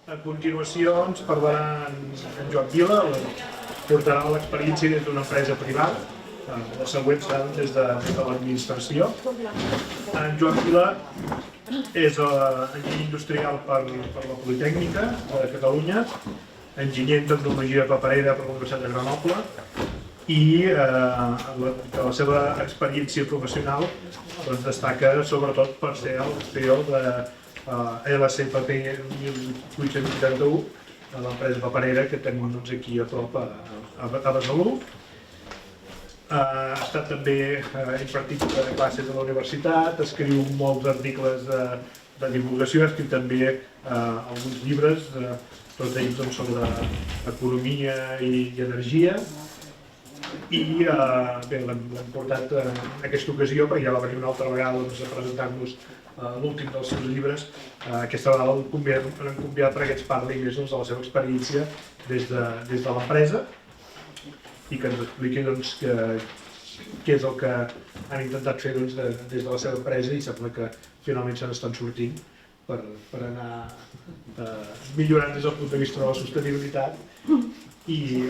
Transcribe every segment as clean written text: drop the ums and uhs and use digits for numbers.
A continuació ens parlarà en Joan Vila, portarà l'experiència des d'una empresa privada. Les següents seran des de l'administració. En Joan Vila és enginyer industrial per la Politècnica de Catalunya, enginyer en tecnologia paperera per la Universitat de Grenoble i la seva experiència professional destaca sobretot per ser el CEO de LCPP 1881, l'empresa paperera que tenim aquí a prop a Besalú. Ha estat també impartit classes a la universitat, escriu molts articles de divulgació, ha escrit també alguns llibres, tots ells sobre economia i energia. I bé, l'hem portat en aquesta ocasió, perquè ja va venir una altra vegada a presentar-nos l'últim dels seus llibres. Aquesta vegada l'hem convidat perquè ens parli més de la seva experiència des de l'empresa i que ens expliqui què és el que han intentat fer des de la seva empresa i sembla que finalment se n'estan sortint per anar millorant des del punt de vista de la sostenibilitat i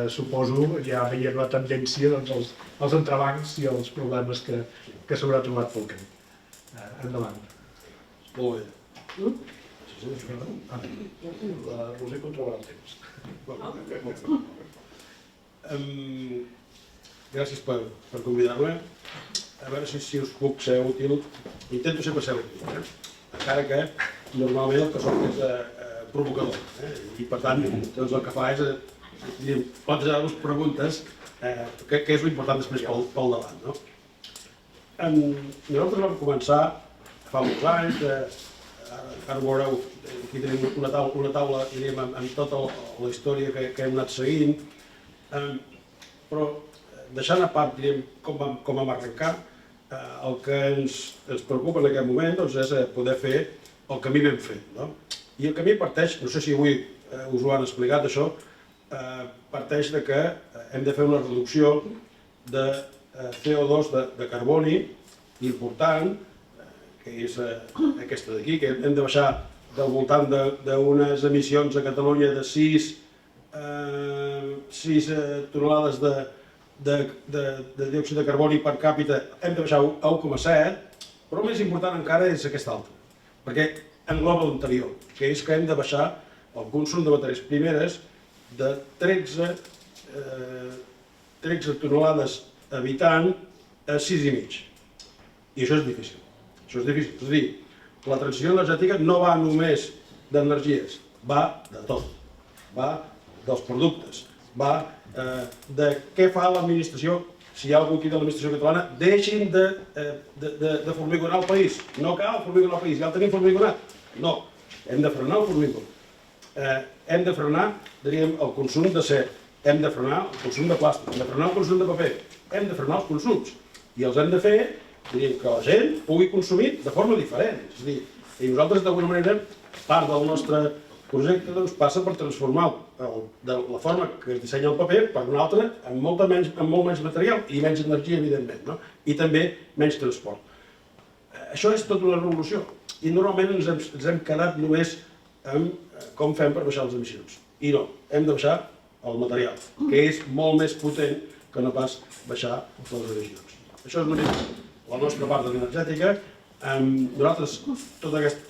suposo ja veient la tendència als entrebancs i els problemes que s'haurà trobat pel camí. Endavant. Molt bé. La Roser controlarà el temps. Gràcies per convidar-me. A veure si us puc ser útil. Intento sempre ser útil, encara que normalment el que soc és provocador. I per tant, el que fa és plantejar-vos preguntes que és l'important després pel davant. Nosaltres vam començar fa molts anys, ara veureu, aquí tenim una taula amb tota la història que hem anat seguint, però deixant a part com vam arrencar, el que ens preocupa en aquest moment és poder fer el camí ben fet. I el camí parteix, no sé si avui us ho han explicat això, parteix que hem de fer una reducció de CO2 de carboni important, que és aquesta d'aquí, que hem de baixar del voltant d'unes emissions a Catalunya de 6 tonelades de diòxid de carboni per càpita, hem de baixar a 1,7, però el més important encara és aquesta altra, perquè engloba l'anterior, que és que hem de baixar el consum de matèries primeres de 13 tonelades habitant a 6,5. I això és difícil. És a dir, la transició energètica no va només d'energies, va de tot. Va dels productes, va de què fa l'administració. Si hi ha algú aquí de l'administració catalana, deixin de formigonar el país. No cal formigonar el país, ja el tenim formigonat. No, hem de frenar el formigó. Hem de frenar, diríem, el consum d'acer. Hem de frenar el consum de plàstic, hem de frenar el consum de paper. Hem de frenar els consums. I els hem de fer, diríem, que la gent pugui consumir de forma diferent. És a dir, i nosaltres, d'alguna manera, part del nostre projecte passa per transformar la forma que es dissenya el paper per una altra amb molt menys material i menys energia, evidentment, i també menys transport. Això és tota una revolució. I normalment ens hem quedat només amb com fem per baixar les emissions. I no, hem de baixar el material, que és molt més potent que no pas baixar les emissions. Això és una mica la nostra part energètica. Nosaltres, tot aquest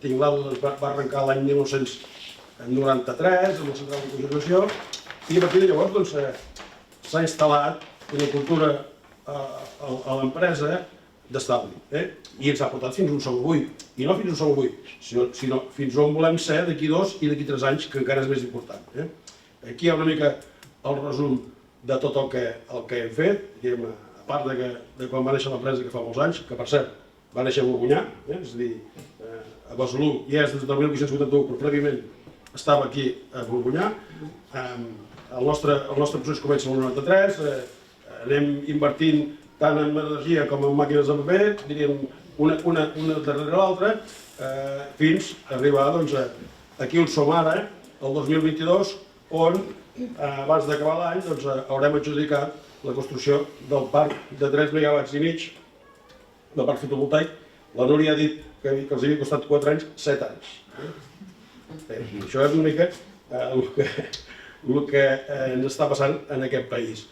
tinglado va arrencar l'any 1993 amb la central de cogeneració i a partir de llavors s'ha instal·lat una cultura a l'empresa d'estalvi. I ens ha portat fins a un segle avui. I no fins a un segle avui, sinó fins on volem ser d'aquí 2 i d'aquí 3 anys, que encara és més important. Aquí hi ha una mica el resum de tot el que hem fet, a part de quan va néixer l'empresa, que fa molts anys, que per cert va néixer a Borgunyà, és a dir, a Besalú ja és des del 1881, però prèviament estava aquí a Borgunyà. El nostre procés comença el 93, anem invertint tant en energia com en màquines de paper, diríem una darrere l'altra, fins a arribar aquí on som ara, el 2022, on abans d'acabar l'any haurem adjudicat la construcció del parc de 3,5 megawatts del parc fotovoltaic. La Núria ha dit que els havia costat 4 anys, 7 anys. Això és una mica el que ens està passant en aquest país.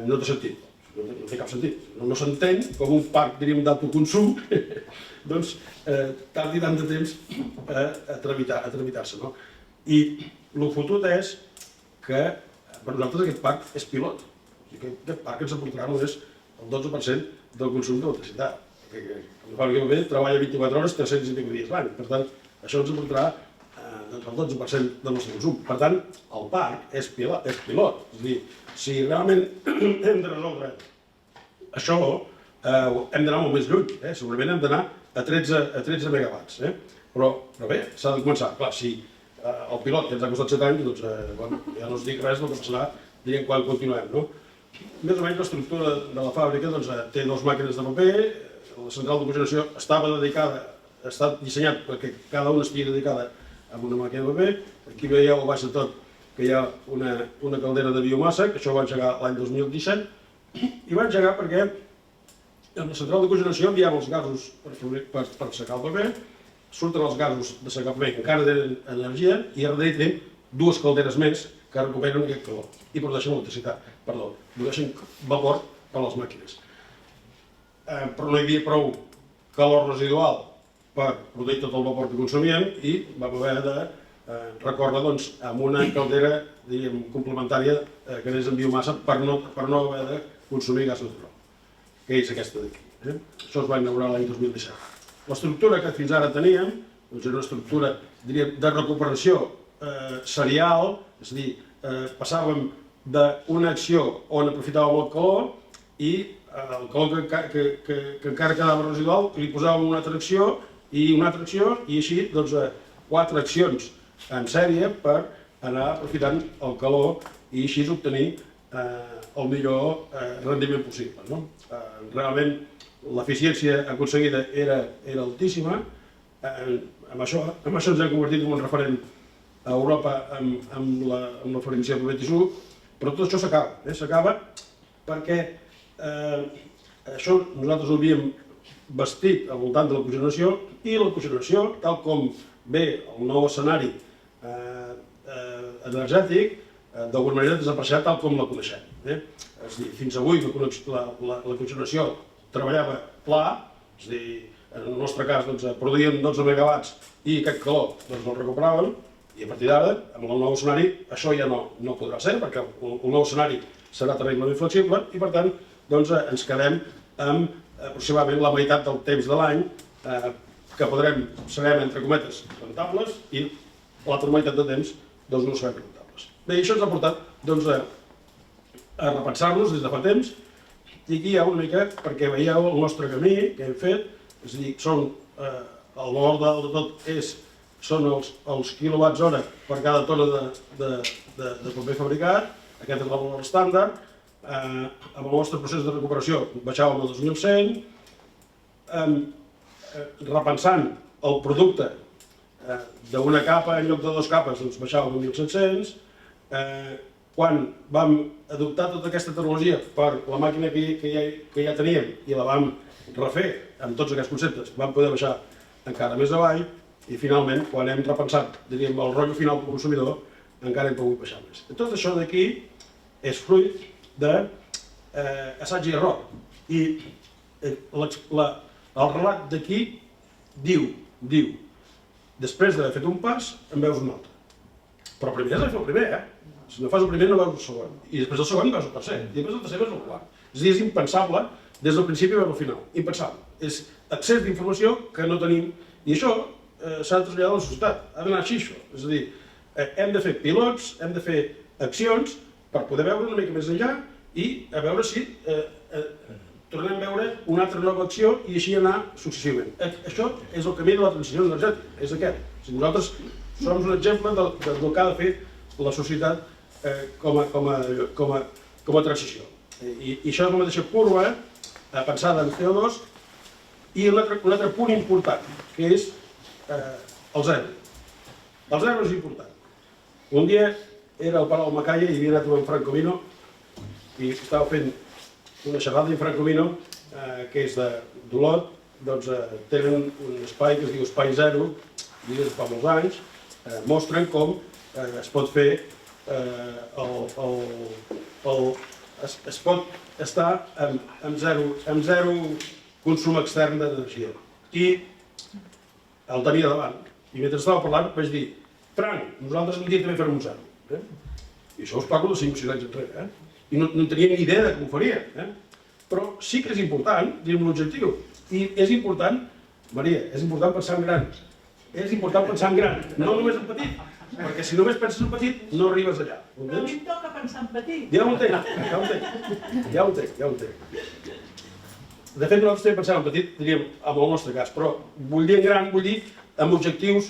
No té sentit, no té cap sentit. No s'entén com un parc, diríem, d'autoconsum, doncs tardi tant de temps a tramitar-se. I el fotut és que per nosaltres aquest parc és pilot. Aquest parc ens aportarà només el 12% del consum d'electricitat. La fàbrica B treballa 24 hores, 300 i pico dies l'any. Per tant, això ens aportarà el 12% del nostre consum. Per tant, el parc és pilot. És a dir, si realment hem de resoldre això, hem d'anar molt més lluny. Segurament hem d'anar a 13 megawatts. Però bé, s'ha de començar. Clar, si el pilot que ens ha costat 7 anys, doncs ja no us dic res del que passarà quan continuem. Més o menys l'estructura de la fàbrica té 2 màquines de paper, la central de cogeneració està dissenyat perquè cada una estigui dedicada a una màquina de paper. Aquí veieu a baix de tot que hi ha una caldera de biomassa, que això va engegar l'any 2017, i va engegar perquè en la central de cogeneració enviava els gasos per secar el paper, surten els gasos de secar el paper que encara tenen energia, i a darrere tenim 2 calderes més que recuperen aquest calor i produeixen vapor per a les màquines. Però no hi havia prou calor residual per produir tot el vapor que consumíem i vam haver de recórrer amb una caldera complementària que anés en biomassa per no haver de consumir gas natural, que és aquesta d'aquí. Això es va inaugurar l'any 2017. L'estructura que fins ara teníem era una estructura de recuperació serial, és a dir, passàvem d'una acció on aprofitàvem el calor i el calor que encara quedava residual li posàvem una altra acció i així 4 accions en sèrie per anar aprofitant el calor i així obtenir el millor rendiment possible. Realment l'eficiència aconseguida era altíssima, amb això ens hem convertit en un referent a Europa amb la faringia de Betisú, però tot això s'acaba perquè això nosaltres ho havíem bastit al voltant de la cogeneració i la cogeneració, tal com ve el nou escenari energètic, d'alguna manera desapareixerà tal com la coneixem. És a dir, fins avui la cogeneració treballava pla, és a dir, en el nostre cas produïem 12 megawatts i aquest calor el recuperàvem, i a partir d'ara, amb el nou escenari, això ja no podrà ser, perquè el nou escenari serà terriblement flexible i per tant ens quedem amb aproximadament la meitat del temps de l'any que serem, entre cometes, rentables i l'altra meitat de temps no serem rentables. Bé, això ens ha portat a repensar-nos des de fa temps i aquí hi ha una mica, perquè veieu el nostre camí que hem fet, és a dir, el valor de tot són els quilowatts hora per cada tona de paper fabricat, aquest és el valor estàndard, amb el nostre procés de recuperació baixàvem al 2100, repensant el producte d'una capa en lloc de 2 capes baixàvem a 1.700, quan vam adoptar tota aquesta tecnologia per la màquina que ja teníem i la vam refer amb tots aquests conceptes, vam poder baixar encara més avall i finalment, quan hem repensat el rotllo final del consumidor, encara hem pogut baixar més. Tot això d'aquí és fruit d'assaig i error. I el relat d'aquí diu, després d'haver fet un pas, en veus un altre. Però primer has de fer el primer, Si no fas el primer no veus el segon. I després del segon veus el tercer. I després el tercer veus el quart. És a dir, és impensable des del principi veure el final. Impensable. És accés d'informació que no tenim. I això s'ha de traslladar a la societat. Ha d'anar així, això. És a dir, hem de fer pilots, hem de fer accions per poder veure una mica més enllà i a veure si tornem a veure una altra nova acció i així anar successivament. Això és el camí de la transició energètica, és aquest. Nosaltres som un exemple del que ha de fer la societat com a transició. I això és la mateixa curva pensada en CO2 i un altre punt important, que és el zero. El zero és important. Un dia era al Palau Macaya i havia anat amb en Franco Vino i estava fent una xerrada i en Franco Vino, que és d'Olot, tenen un espai que es diu Espai Zero, des de fa molts anys, mostren com es pot fer, es pot estar amb zero consum extern d'energia. I el tenia davant. I mentre estava parlant vaig dir, Frank, nosaltres un dia també farem un zero. I això us parlo de 5 o 6 anys enrere. I no tenia ni idea de com ho faria. Però sí que és important, diguem l'objectiu. I és important, Maria, és important pensar en gran. És important pensar en gran, no només en petit. Perquè si només penses en petit, no arribes allà. Però a mi em toca pensar en petit. Ja ho entenc. De fet, nosaltres també pensem en petit, diríem, en el nostre cas, però vull dir en gran, vull dir amb objectius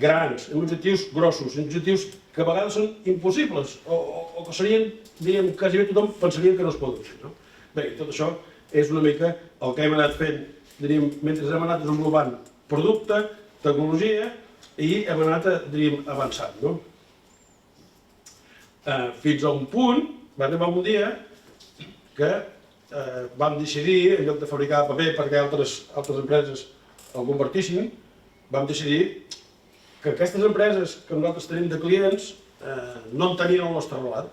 grans, amb objectius grossos, amb objectius que a vegades són impossibles, o que serien, diríem, quasi bé tothom pensaria que no es poden fer. Bé, tot això és una mica el que hem anat fent, diríem, mentre hem anat desenvolupant producte, tecnologia, i hem anat, diríem, avançant. Fins a un punt, va arribar un dia que vam decidir, en lloc de fabricar paper perquè altres empreses el convertissin, vam decidir que aquestes empreses que nosaltres tenim de clients no en tenien el nostre relat.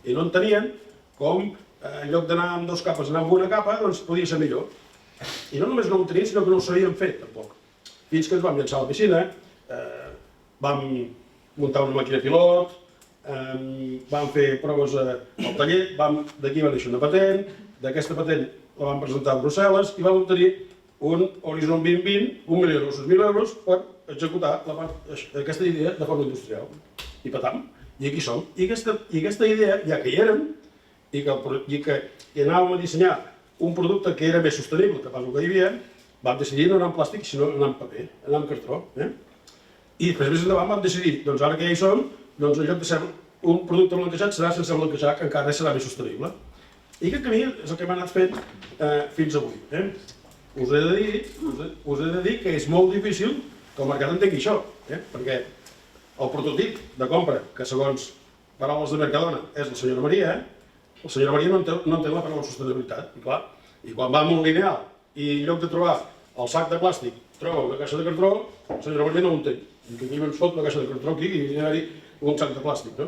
I no en tenien com, en lloc d'anar amb 2 capes, anar amb una capa, doncs podia ser millor. I no només no ho tenien, sinó que no ho sabien fer, tampoc. Fins que ens vam llançar a la piscina, vam muntar una màquina pilot, vam fer proves al taller, d'aquí va néixer una patent, d'aquesta patent la vam presentar a Brussel·les i vam obtenir un Horizon 2020, 1.900.000 euros per executar aquesta idea de forma industrial. I patam, i aquí som. I aquesta idea, ja que hi érem, i que anàvem a dissenyar un producte que era més sostenible que pas el que hi havia, vam decidir no anar en plàstic, sinó anar en paper, anar en cartró. I després més endavant vam decidir, doncs ara que ja hi som, doncs en lloc de ser un producte blanquejat serà sense blanquejar, que encara serà més sostenible. I aquest camí és el que hem anat fent fins avui. Us he de dir que és molt difícil que el mercat entengui això, perquè el prototip de compra, que segons paraules de Mercadona és la senyora Maria, la senyora Maria no entén la paraula sostenibilitat. I quan va amb un lineal i en lloc de trobar el sac de plàstic troba una caixa de cartró, la senyora Maria no ho entén. I aquí ens fot una caixa de cartró aquí i hi un sac de plàstic.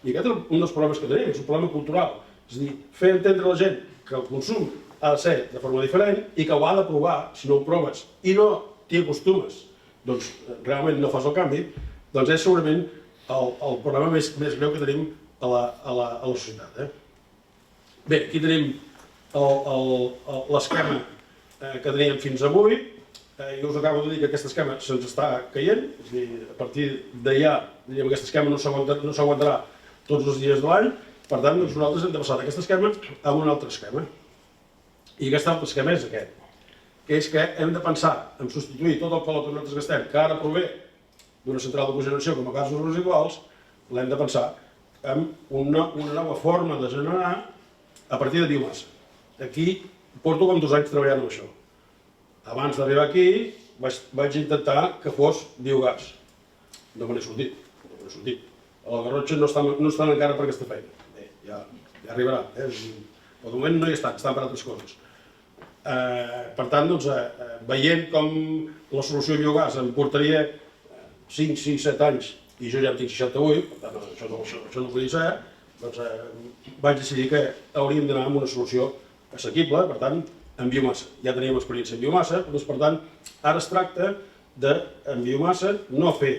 I aquest és un dels problemes que tenim, és un problema cultural. És a dir, fer entendre a la gent que el consum ha de ser de forma diferent i que ho ha de provar, si no ho proves i no t'hi acostumes, doncs realment no fas el canvi, doncs és segurament el problema més greu que tenim a la societat. Bé, aquí tenim l'esquema que teníem fins avui, i us acabo de dir que aquest esquema se'ns està caient, és a dir, a partir d'allà, diríem, aquest esquema no s'aguantarà tots els dies de l'any. Per tant, nosaltres hem de passar d'aquest esquema a un altre esquema. I aquest altre esquema és aquest, que és que hem de pensar en substituir tot el calor que nosaltres gastem, que ara prové d'una central de cogeneració com a gasos residuals, l'hem de pensar en una nova forma de generar a partir de biomassa. Aquí porto com 2 anys treballant amb això. Abans d'arribar aquí vaig intentar que fos biogàs. No me n'he sortit. A la Garrotxa no estan encara per aquesta feina. Ja arribarà, però de moment no hi estan per altres coses. Per tant, veient com la solució biogàs em portaria 5, 6, 7 anys, i jo ja en tinc 68, per tant això no podia ser, doncs vaig decidir que hauríem d'anar amb una solució assequible, per tant, en biomassa. Ja teníem experiència en biomassa, doncs per tant, ara es tracta de, en biomassa, no fer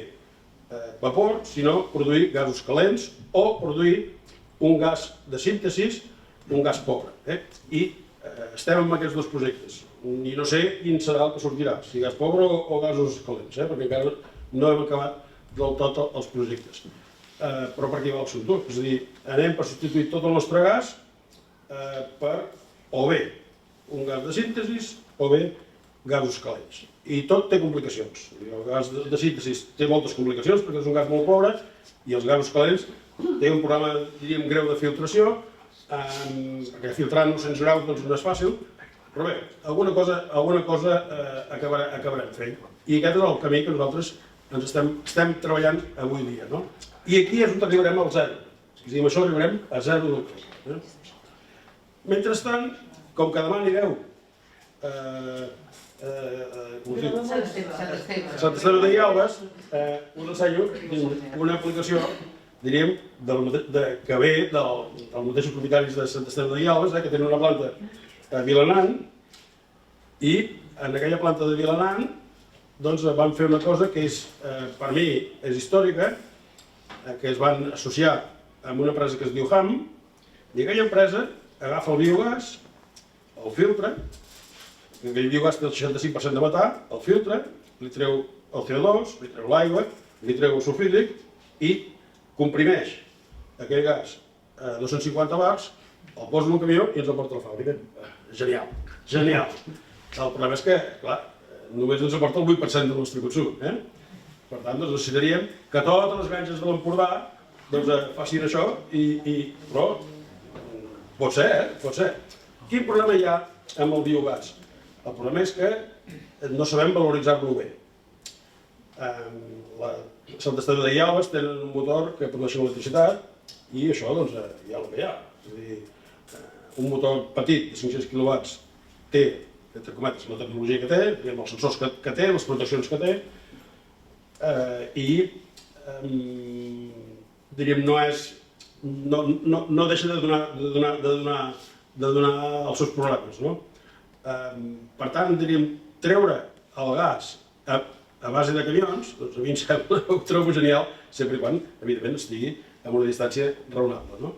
vapor, sinó produir gasos calents o produir un gas de síntesi, un gas pobre. I estem amb aquests 2 projectes. I no sé quin serà el que sortirà, si gas pobre o gasos calents, perquè encara no hem acabat del tot els projectes. Però per aquí va l'assumpte. És a dir, anem per substituir tot el nostre gas per o bé un gas de síntesi o bé gasos calents. I tot té complicacions. El gas de síntesi té moltes complicacions perquè és un gas molt pobre i els gasos calents té un problema, diríem, greu de filtració, perquè filtrant-ho sense graus no és fàcil, però bé, alguna cosa acabarem fent. I aquest és el camí que nosaltres estem treballant avui dia. I aquí és on arribarem al 0. És a dir, amb això arribarem a 0 d'octubre. Mentrestant, com que demà anireu Sant Esteve de Guialbes, us ensenyo una aplicació, diríem, que ve dels mateixos propietaris de Sant Esteve de Guialbes, que tenen una planta a Vilanant, i en aquella planta de Vilanant doncs, van fer una cosa que és, per mi és històrica, que es van associar amb una empresa que es diu HAM, i aquella empresa agafa el biogàs, el filtre, aquell biogàs té el 65% de metà, el filtre, li treu el CO2, li treu l'aigua, li treu el sulfídric i comprimeix aquell gas a 250 bars, el posa en un camió i ens el porta a la fàbrica. Genial, genial. El problema és que, clar, només ens aporta el 8% del nostre consum. Per tant, doncs, necessitaríem que totes les granges de l'Empordà facin això, però pot ser, pot ser. Quin problema hi ha amb el biogàs? El problema és que no sabem valoritzar-lo bé. Sant Esteve de Guialbes tenen un motor que produeix electricitat i això doncs, hi ha el que hi ha. És a dir, un motor petit de 500 kW té, entre cometes, la tecnologia que té, els sensors que té, les proteccions que té, i diríem, no deixa de donar els seus problemes. Per tant, diríem, treure el gas a base de camions, doncs a mi em sembla, ho trobo genial, sempre quan, evidentment, estigui a una distància raonable.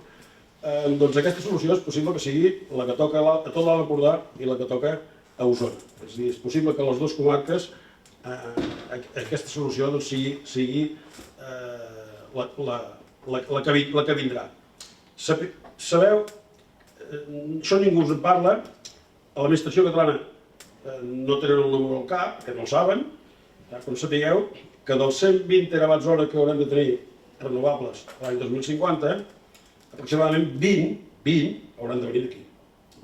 Doncs aquesta solució és possible que sigui la que toca a tot l'Alt Empordà i la que toca a Osona. És a dir, és possible que a les dues comarques aquesta solució sigui la que vindrà. Sabeu, això ningú us en parla, a l'administració catalana no tenen el número al cap, que no el saben, com sapigueu que dels 120 terawatts hora que haurem de tenir renovables l'any 2050, aproximadament 20 hauran de venir d'aquí.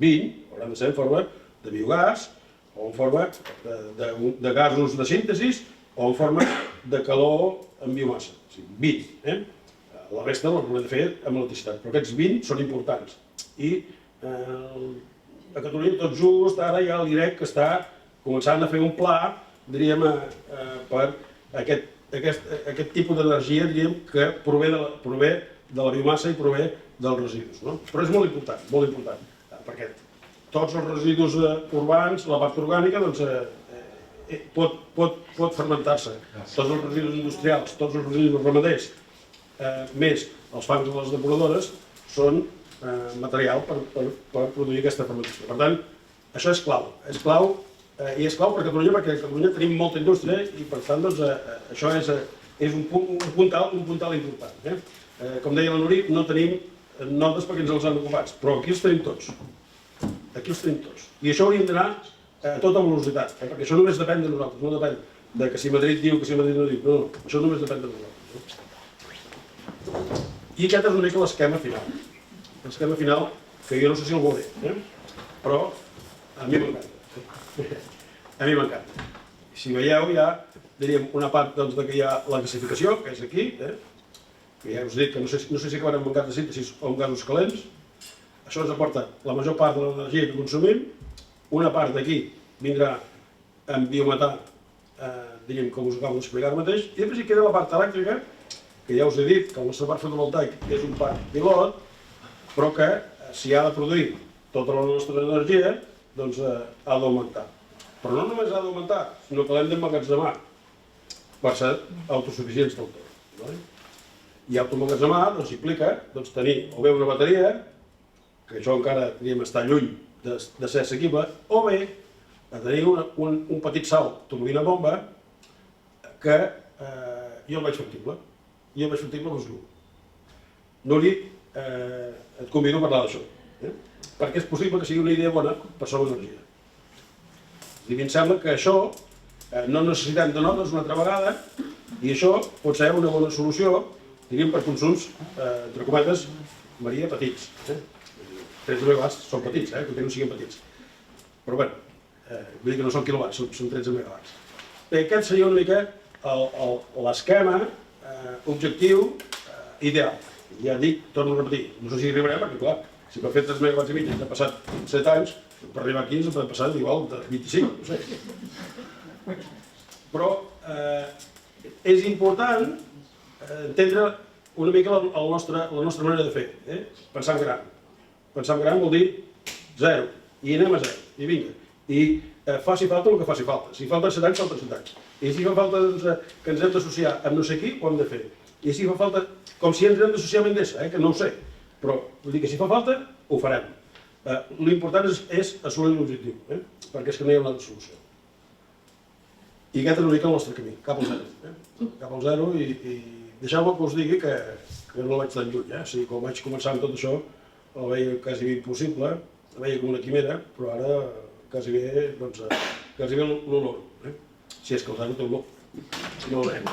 20 hauran de ser en forma de biogàs, o en forma de gasos de síntesi, o en forma de calor en biomassa. O sigui, 20. La resta l'haurem de fer amb electricitat, però aquests 20 són importants. I a Catalunya tot just ara hi ha l'IREC que està començant a fer un pla, diríem, per aquest tipus d'energia, diríem, que prové de la biomassa i prové dels residus. Però és molt important, perquè tots els residus urbans, la part orgànica, pot fermentar-se. Tots els residus industrials, tots els residus ramaders, més els fangs de les depuradores, són material per produir aquesta fermentació. Per tant, això és clau. I és clau per Catalunya perquè a Catalunya tenim molta indústria i per tant això és un puntal important. Com deia la Nuri, no tenim nodes perquè ens els han ocupat, però aquí els tenim tots. Aquí els tenim tots. I això hauríem d'anar a tota velocitat, perquè això només depèn de nosaltres, no depèn de que si Madrid diu, que si Madrid no diu. No, això només depèn de nosaltres. I aquest és una mica l'esquema final. L'esquema final, que jo no sé si el vol dir, però a mi m'encanta. A mi m'encanta. Si veieu, hi ha, diríem, una part que hi ha la gasificació, que és aquí, que ja us dic que no sé si acabarem amb gas de síntesi o amb gasos calents. Això ens aporta la major part de l'energia que consumim. Una part d'aquí vindrà en biometà, diríem, com us acabo d'explicar ara mateix, i després hi queda la part elèctrica, que ja us he dit que el nostre parc fotovoltaic és un parc pilot, però que si ha de produir tota la nostra energia, doncs ha d'augmentar. Però no només ha d'augmentar, sinó que l'hem d'emmagatzemar per ser autosuficients del tot. I autoemmagatzemar implica tenir o bé una bateria, que això encara està lluny de ser assequible, o bé tenir un petit salt turbina bomba que jo el veig factible. Jo el veig factible amb l'esgru. Nuri, et convido a parlar d'això, perquè és possible que sigui una idea bona per sola energia. I em sembla que això no necessitem de nodes una altra vegada i això pot ser una bona solució, diríem, per consums, entre cometes, Maria, petits. 13 megawatts són petits, que no siguin petits. Però bé, vull dir que no són quilowatts, són 13 megawatts. Bé, aquest seria una mica l'esquema objectiu ideal. Ja dic, torno a repetir, no sé si hi arribarem, perquè clar, si per fer 3 megawatts i mig ens ha passat 7 anys, Per arribar aquí ens ha passat igual de 25, no sé. Però és important entendre una mica la nostra manera de fer, pensar en gran. Pensar en gran vol dir 0, i anem a 0, i vinga. I faci falta el que faci falta. Si falten 7 anys, falten 7 anys. I si fa falta que ens hem d'associar amb no sé qui, ho hem de fer. I si fa falta, com si ens hem d'associar amb Endesa, que no ho sé, però vull dir que si fa falta, ho farem. L'important és assolir l'objectiu, perquè és que no hi ha una altra solució. I aquest és una mica el nostre camí, cap al 0. Cap al 0 i deixeu-me que us digui que no vaig tan lluny. O sigui, quan vaig començar amb tot això, el veia quasi impossible, el veia com una quimera, però ara quasi bé l'honor. Si és que el 0 té olor. No ho veiem.